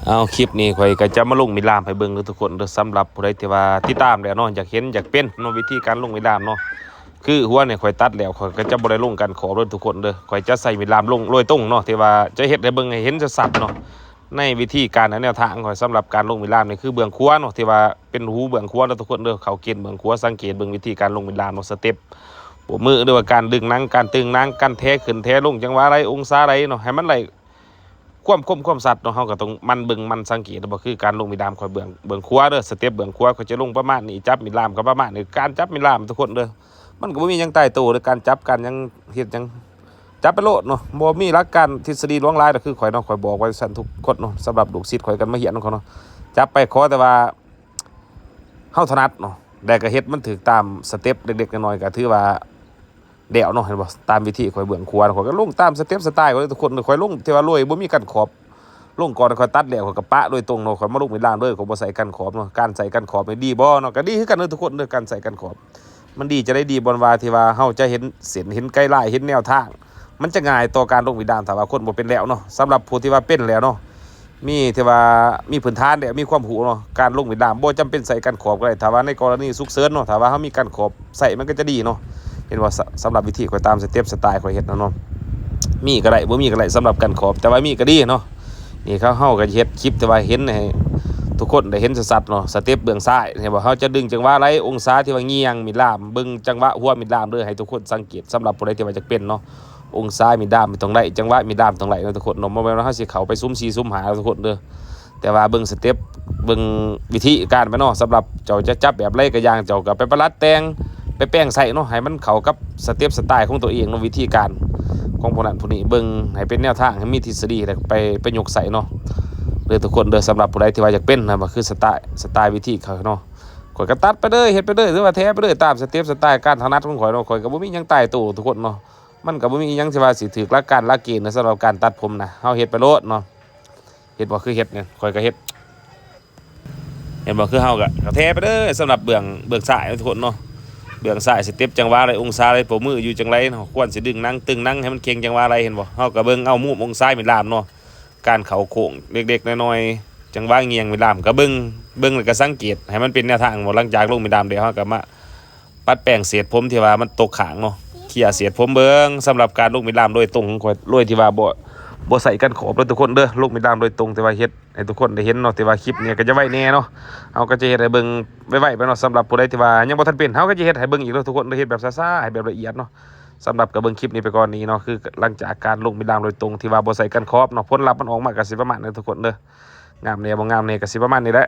เอาคลิปนี้ข่อยก็จะมาลงมิลามให้เบิ่งทุกคนเด้อสำหรับผู้ใดที่ว่าติดตามแล้วเนาะอยากเห็นอยากเป็นเนาะวิธีการลงมิลามเนาะคือหัวเนี่ยข่อยตัดแล้วข่อยก็จะบ่ได้ลงกันขอเด้อทุกคนเด้อข่อยจะใส่มิลามลงโรยตรงเนาะที่ว่าจะเฮ็ดให้เบิ่งให้เห็นชัดๆเนาะในวิธีการแนวทางข่อยสำหรับการลงมิลามนี่คือเบื้องขวาเนาะที่ว่าเป็นหูเบื้องขวาเด้อทุกคนเด้อเขาเกณฑ์เบื้องขวาสังเกตเบิ่งวิธีการลงมิลามเนาะสเต็ปหัวมือด้วยว่าการดึงหนังการตึงหนังการแท้ขึ้นแท้ลงจังหวะไรองศาไรเนาะให้มันไหลความคมความสัตว์เนาะเฮาก็ต้องมันเบิ่งมันสังเกตบ่คือการลงมีดามข่อยเบื้องขวาเด้อสเต็ปเบื้องขวาข่อยจะลงประมาณนี้จับมีดามก็ประมาณนี้การจับมีดามทุกคนเด้อมันก็บ่มีหยังตายตัวเด้อการจับกันยังเฮ็ดหยังจับไปโลดเนาะบ่มีหลักการทฤษฎีลวงลายก็คือข่อยเนาะข่อยบอกไว้ซั่นทุกคนเนาะสำหรับลูกศิษย์ข่อยกันมาเรียนของเขาเนาะจับไปขอแต่ว่าเฮาถนัดเนาะได้ก็เฮ็ดมันถูกตามสเต็ปเล็กๆน้อยๆก็ถือว่าเดี่ยวเนาะเห็นบ่ตามวิธีข่อยเบื้องขวาข่อยก็ลงตามสเต็ปสไตล์ข่อยทุกคนข่อยลงที่ว่าโรยบ่มีกันขอบลงก่อนข่อยตัดแล้วข่อยก็ปะโดยตรงเนาะข่อยมาลงเป็นล่างเลยข่อยบ่ใส่กันขอบเนาะการใส่กันขอบนี่ดีบ่เนาะก็ดีคือกันเด้อทุกคนเด้อการใส่กันขอบมันดีจะได้ดีบ่ว่าที่ว่าเฮาจะเห็นเส้นเห็นไกด์ไลน์เห็นแนวทางมันจะง่ายต่อการลงวิดามถ้าว่าคนบ่เป็นแล้วเนาะสำหรับผู้ที่ว่าเป็นแล้วเนาะมีที่ว่ามีพื้นฐานแล้วมีความรู้เนาะการลงวิดามบ่จำเป็นใส่กันขอบก็ได้ถ้าว่าในกรณีฉุกเฉินเนาะถ้าว่าเฮามีกันขอบใส่มันก็จะดีเนาะเห็นว่าสำหรับวิธีข่อยตามสเต็ปสไตล์ข่อยเฮ็ดเนาะมีก็ได้บ่มีก็ได้สำหรับกันขอบแต่ว่ามีก็ดีเนาะนี่เขาเฮาก็เฮ็ดคลิปแต่ว่าเห็นให้ทุกคนได้เห็นชัดๆเนาะสเต็ปเบื้องซ้ายเห็นบ่เฮาจะดึงจังหวะไรองศาที่ว่าเงียงมิดลามเบิ่งจังหวะหัวมิดลามเด้อให้ทุกคนสังเกตสำหรับผู้ใดที่ว่าจะเป็นเนาะองศามิดลามตรงไหนจังหวะมิดลามตรงไหนเนาะทุกคนเนาะบ่แม่นว่าเฮาสิเข้าไปซุ่ม4ซุ่ม5ทุกคนเด้อแต่ว่าเบิ่งสเต็ปเบิ่งวิธีการไปเนาะสำหรับเจ้าจะจับแบบไรก็อย่างเจ้าก็ไปประลัดแต่งไปแป้งใส่เนาะให้มันเข้ากับสเต็ปสไตล์ของตัวเองเนาะวิธีการของผู้นั้นผู้นี้เบิ่งให้เป็นแนวทางให้มีทฤษฎีแล้วไปยกใส่เนาะเด้อทุกคนเด้อสำหรับผู้ใดที่ว่าอยากเป็นนะมันคือสไตล์วิธีเขาเนาะข่อยก็ตัดไปเด้อเฮ็ดไปเด้อหรือว่าแท้ไปเด้อตามสเต็ปสไตล์การถนัดของข่อยเนาะข่อยก็บ่มีหยังตายตัวทุกคนเนาะมันก็บ่มีหยังที่ว่าสิถูกหลักการหลักเกณฑ์นะสำหรับการตัดผมนะเฮาเฮ็ดไปโลดเนาะเฮ็ดบ่คือเฮ็ดเนี่ยข่อยก็เฮ็ดเห็นบ่คือเฮาก็แท้ไปเด้อสำหรับเบื้องซ้ายทุกคนเนาะเบื้องซ้ายสเต็ปจังหวะอะไรองศาอะไรโปรมืออยู่จังไรเนาะควรสิดึงนั่งตึงนั่งให้มันเก่งจังหวะอะไรเห็นบ่เฮาก็เบิ่งเอามุมองศามิลามเนาะการเข้าโค้งเล็กๆน้อยๆจังหวะเงียงมิลามก็เบิ่งแล้วก็สังเกตให้มันเป็นแนวทางหมดหลังจากลงมิลามเดี๋ยวเฮาก็มาปัดแป้งเศษผมที่ว่ามันตกข้างเนาะเคลียร์เศษผมเบิ่งสำหรับการลงมิลามโดยตรงของข่อยโดยที่ว่าบ่ใส่กันขอบเลยทุกคนเด้อลงมิลามโดยตรงแต่ว่าเฮ็ดให้ทุกคนได้เห็นเนาะแต่ว่าคลิปเนี่ยก็จะไว้แน่เนาะเฮาก็จะเฮ็ดให้เบิ่งไว้ไปเนาะสำหรับผู้ใดที่ว่ายังบ่ทันเป็นเฮาก็จะเฮ็ดให้เบิ่งอีกเนาะทุกคนได้เฮ็ดแบบซ่าๆให้แบบละเอียดเนาะสำหรับก็เบิ่งคลิปนี้ไปก่อนนี้เนาะคือหลังจากการลงมิลามโดยตรงที่ว่าบ่ใส่กันขอบเนาะผลลัพธ์มันออกมาก็สิประมาณนี้ทุกคนเด้องามแน่บ่งามแน่ก็สิประมาณนี้แหละ